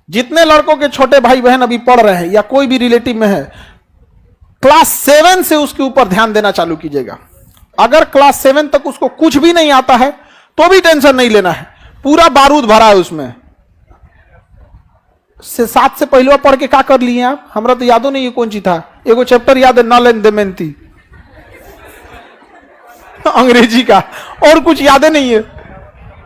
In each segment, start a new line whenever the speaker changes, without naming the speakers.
जितने लड़कों के छोटे भाई बहन अभी पढ़ रहे हैं या कोई भी रिलेटिव में है, क्लास 7 से उसके ऊपर ध्यान देना चालू कीजिएगा। अगर क्लास 7 तक उसको कुछ भी नहीं आता है तो भी टेंशन नहीं लेना है, पूरा बारूद भरा है उसमें। 7 से पहले पढ़ के क्या कर लिए आप? हमरा तो यादो नहीं है कौन सी था, एगो चैप्टर याद है, नल एंड दमयंती अंग्रेजी का, और कुछ याद नहीं है।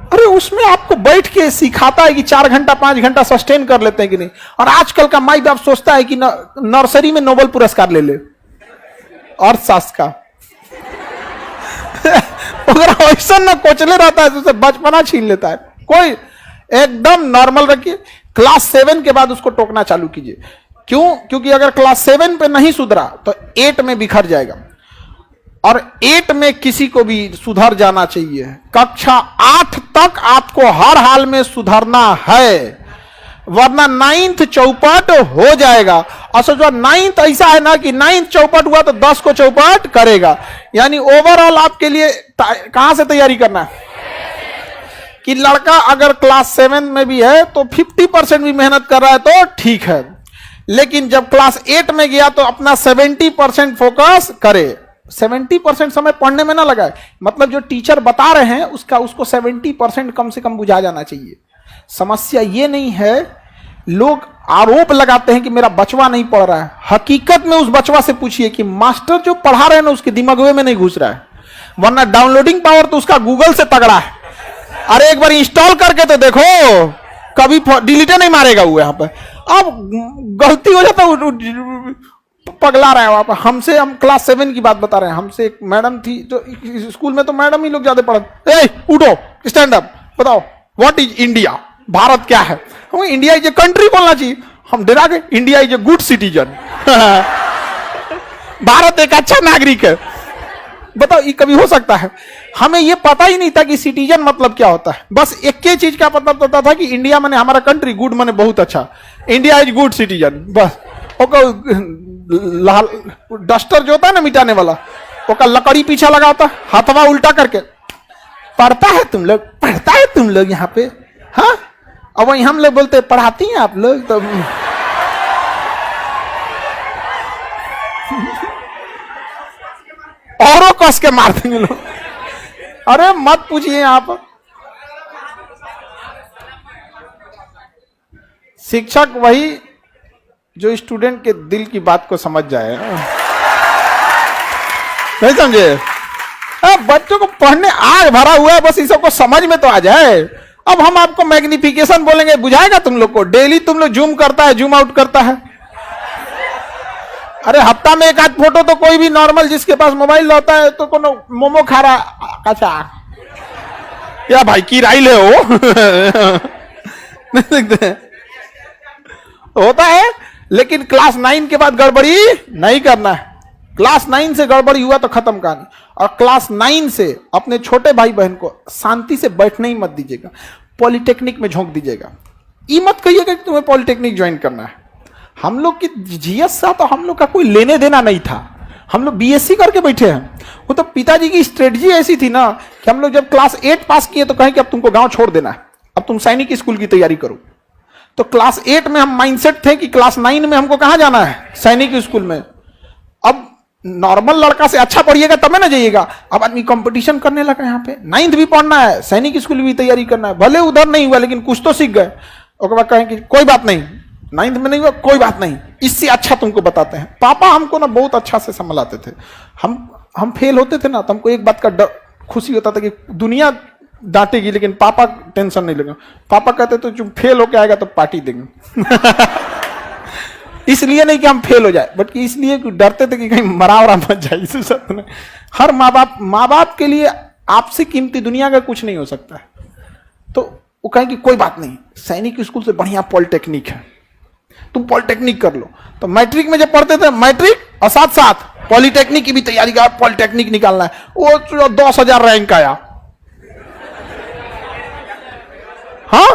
अरे उसमें आपको बैठ के सिखाता है कि 4 घंटा 5 घंटा सस्टेन कर लेते हैं कि नहीं। और आजकल का माई बाप सोचता है कि नर्सरी में नोबेल पुरस्कार ले ले अर्थशास्त्र का अगर ऐसा ना कोचले रहता है तो उसे बचपना छीन लेता है। कोई एकदम नॉर्मल रखिए। क्लास 7 के बाद उसको टोकना चालू कीजिए। क्यों? क्योंकि अगर क्लास 7 पे नहीं सुधरा तो 8 में बिखर जाएगा, और 8 में किसी को भी सुधर जाना चाहिए। कक्षा 8 तक आपको हर हाल में सुधरना है, वरना 9th चौपट हो जाएगा। और सोचो 9th ऐसा है ना कि 9th चौपट हुआ तो 10 को चौपट करेगा। यानी ओवरऑल आपके लिए कहां से तैयारी करना है कि लड़का अगर क्लास 7 में भी है तो 50% भी मेहनत कर रहा है तो ठीक है, लेकिन जब क्लास 8 में गया तो अपना 70% फोकस करे। 70% समय पढ़ने में ना लगाए, मतलब जो टीचर बता रहे हैं उसको 70% कम से कम बुझा जाना चाहिए। समस्या ये नहीं है, लोग आरोप लगाते हैं कि मेरा बचवा नहीं पढ़ रहा है। हकीकत में उस बचवा से पूछिए कि मास्टर जो पढ़ा रहे हैं ना उसके दिमाग में नहीं घुस रहा है, वरना डाउनलोडिंग पावर तो उसका गूगल से तगड़ा है। अरे एक बार इंस्टॉल करके तो देखो, कभी डिलीटे नहीं मारेगा वो। यहाँ पे अब गलती हो जाता है, पगला रहा है वहां पर। हमसे, हम क्लास 7 की बात बता रहे हैं, हमसे एक मैडम थी तो स्कूल में तो मैडम ही लोग ज्यादा पढ़ते। ए उठो, स्टैंड अप, बताओ व्हाट इज इंडिया, भारत क्या है? हम इंडिया इज ए कंट्री बोलना चाहिए, हम डरा गए। India is a good citizen Bharat एक अच्छा नागरिक है। बताओ ये कभी हो सकता है? हमें ये पता ही नहीं था कि सिटीजन मतलब क्या होता है। बस एक ही चीज का पता था कि इंडिया माने हमारा कंट्री, गुड माने बहुत अच्छा, इंडिया इज गुड सिटीजन। बस लाल डस्टर जो होता है ना मिटाने वाला, ओका लकड़ी पीछा लगा होता, हाथवा उल्टा करके पढ़ता है तुम लोग, पढ़ता है तुम लोग यहाँ पे, हाँ? अब वही हम लोग बोलते पढ़ाती हैं आप लोग तो औरों कस के मार देंगे लोग। अरे मत पूछिए आप। शिक्षक वही जो स्टूडेंट के दिल की बात को समझ जाए, नहीं समझे? बच्चों को पढ़ने आग भरा हुआ है, बस इस सबको समझ में तो आ जाए। अब हम आपको मैग्निफिकेशन बोलेंगे, बुझाएगा तुम लोग को? डेली तुम लोग जूम करता है, जूम आउट करता है। अरे हफ्ता में एक आध फोटो तो कोई भी नॉर्मल जिसके पास मोबाइल रहता है तो कोनो मोमो खा रहा, अच्छा या भाई की राई ले हो नहीं देखते होता है। लेकिन क्लास 9 के बाद गड़बड़ी नहीं करना है। क्लास 9 से गड़बड़ी हुआ तो खत्म कहानी। और क्लास 9 से अपने छोटे भाई बहन को शांति से बैठने ही मत दीजिएगा, पॉलिटेक्निक में झोंक दीजिएगा। ये मत कहिएगा कि तुम्हें पॉलिटेक्निक ज्वाइन करना है। हम लोग की जीएस सा तो हम लोग का कोई लेने देना नहीं था, हम लोग बीएससी करके बैठे हैं। वो तो पिताजी की स्ट्रेटजी ऐसी थी ना कि हम लोग जब क्लास 8 पास किए तो कहें कि अब तुमको गांव छोड़ देना है, अब तुम सैनिक स्कूल की तैयारी करो। तो क्लास 8 में हम माइंडसेट थे कि क्लास 9 में हमको कहां जाना है, सैनिक स्कूल में। अब नॉर्मल लड़का से अच्छा पढ़िएगा तब ना जाइएगा। अब आदमी कंपटीशन करने लगा, यहाँ पे 9th भी पढ़ना है, सैनिक स्कूल भी तैयारी करना है। भले उधर नहीं हुआ लेकिन कुछ तो सीख गए। उसके बाद कहें कि कोई बात नहीं, 9th में नहीं हुआ कोई बात नहीं, इससे अच्छा तुमको बताते हैं। पापा हमको ना बहुत अच्छा से संभलाते थे। हम फेल होते थे ना तो हमको एक बात का खुशी होता था कि दुनिया डांटेगी लेकिन पापा टेंशन नहीं लेगा। पापा कहते तो तुम फेल होके आएगा तो पार्टी देंगे इसलिए नहीं कि हम फेल हो जाए, बट इसलिए कि डरते थे कि कहीं मरा वरा मत जाए। इस सब में हर माँ बाप के लिए आपसे कीमती दुनिया का कुछ नहीं हो सकता है। तो वो कहें कि कोई बात नहीं, सैनिक स्कूल से बढ़िया पॉलिटेक्निक है, तुम पॉलिटेक्निक कर लो। तो मैट्रिक में जब पढ़ते थे, मैट्रिक और साथ साथ पॉलिटेक्निक की भी तैयारी का, पॉलिटेक्निक निकालना है। वो 10,000 रैंक आया, हाँ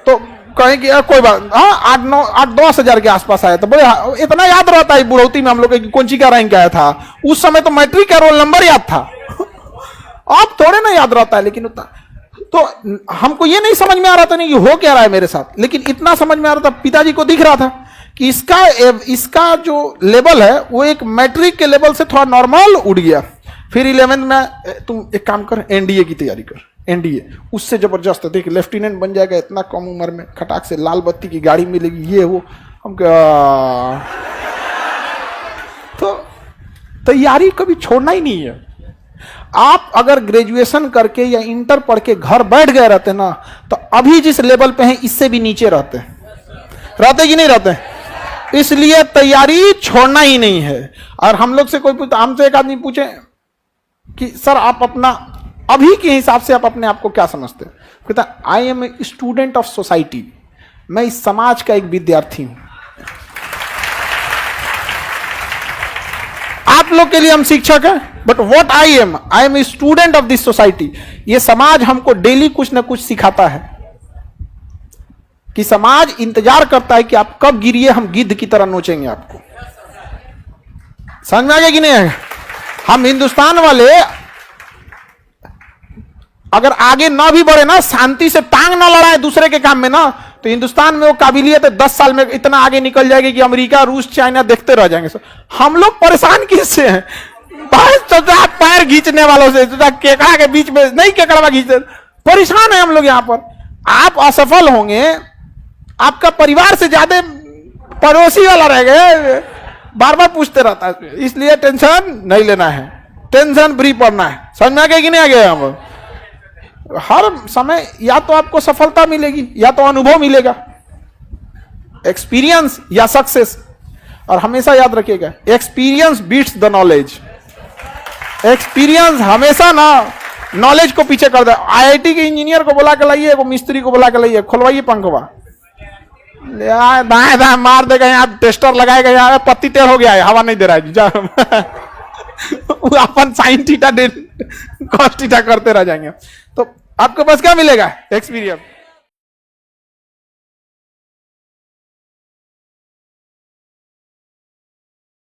तो कहें कि कोई बात, हाँ 8-10,000 के आसपास आया। तो बड़े इतना याद रहता है बुढ़ौती में हम लोग कि कौन सी का रैंक आया था। उस समय तो मैट्रिक का रोल नंबर याद था अब थोड़े ना याद रहता है। लेकिन उतना तो हमको ये नहीं समझ में आ रहा था नहीं कि हो क्या रहा है मेरे साथ, लेकिन इतना समझ में आ रहा था, पिताजी को दिख रहा था कि इसका जो लेवल है वो एक मैट्रिक के लेवल से थोड़ा नॉर्मल उड़ गया। फिर 11th में तुम एक काम कर, एनडीए की तैयारी कर, एनडीए उससे जबरदस्त है, देख लेफ्टिनेंट बन जाएगा इतना कम उम्र में, खटाक से लाल बत्ती की गाड़ी मिलेगी, ये वो। हम क्या, तो तैयारी कभी छोड़ना ही नहीं है। आप अगर ग्रेजुएशन करके या इंटर पढ़ के घर बैठ गए रहते ना, तो अभी जिस लेवल पे हैं इससे भी नीचे रहते कि नहीं रहते। इसलिए तैयारी छोड़ना ही नहीं है। और हम लोग से कोई पूछता, हमसे एक आदमी पूछे कि सर आप अपना अभी के हिसाब से आप अपने आप को क्या समझते हैं, कहता I am a student of society, मैं इस समाज का एक विद्यार्थी हूं। आप लोग के लिए हम शिक्षक हैं, but what I am a student of this society. ये समाज हमको डेली कुछ ना कुछ सिखाता है, कि समाज इंतजार करता है कि आप कब गिरिए, हम गिद्ध की तरह नोचेंगे आपको। समझ में आ गया कि नहीं आएगा। हम हिंदुस्तान वाले अगर आगे ना भी बढ़े ना, शांति से टांग ना लड़ाए दूसरे के काम में ना, तो हिंदुस्तान में वो काबिलियत है 10 साल में इतना आगे निकल जाएगी कि अमेरिका, रूस, चाइना देखते रह जाएंगे। हम लोग परेशान किससे हैं, पैर खींचने वालों से, केकड़ा के बीच में नहीं, केकड़ा खींचते, परेशान है हम लोग यहां पर। आप असफल होंगे, आपका परिवार से ज्यादा पड़ोसी वाला रह गए, बार बार पूछते रहता है। इसलिए टेंशन नहीं लेना है, टेंशन फ्री पड़ना है। समझ में आ गया कि नहीं आ गया। हम हर समय या तो आपको सफलता मिलेगी या तो अनुभव मिलेगा, एक्सपीरियंस या सक्सेस। और हमेशा याद रखिएगा, experience beats the knowledge. Experience हमेशा ना नॉलेज को पीछे कर दे। आईआईटी के इंजीनियर को बुला के लाइए, मिस्त्री को बुला के लाइए, खुलवाइए पंखवा, दाएं दाएं मार देगा, यहाँ टेस्टर लगाएगा, यहाँ पत्ती टेढ़ हो गया है, हवा नहीं दे रहा है जी, अपन साइन थीटा कॉस थीटा करते रह जाएंगे। तो आपके पास क्या मिलेगा, एक्सपीरियंस।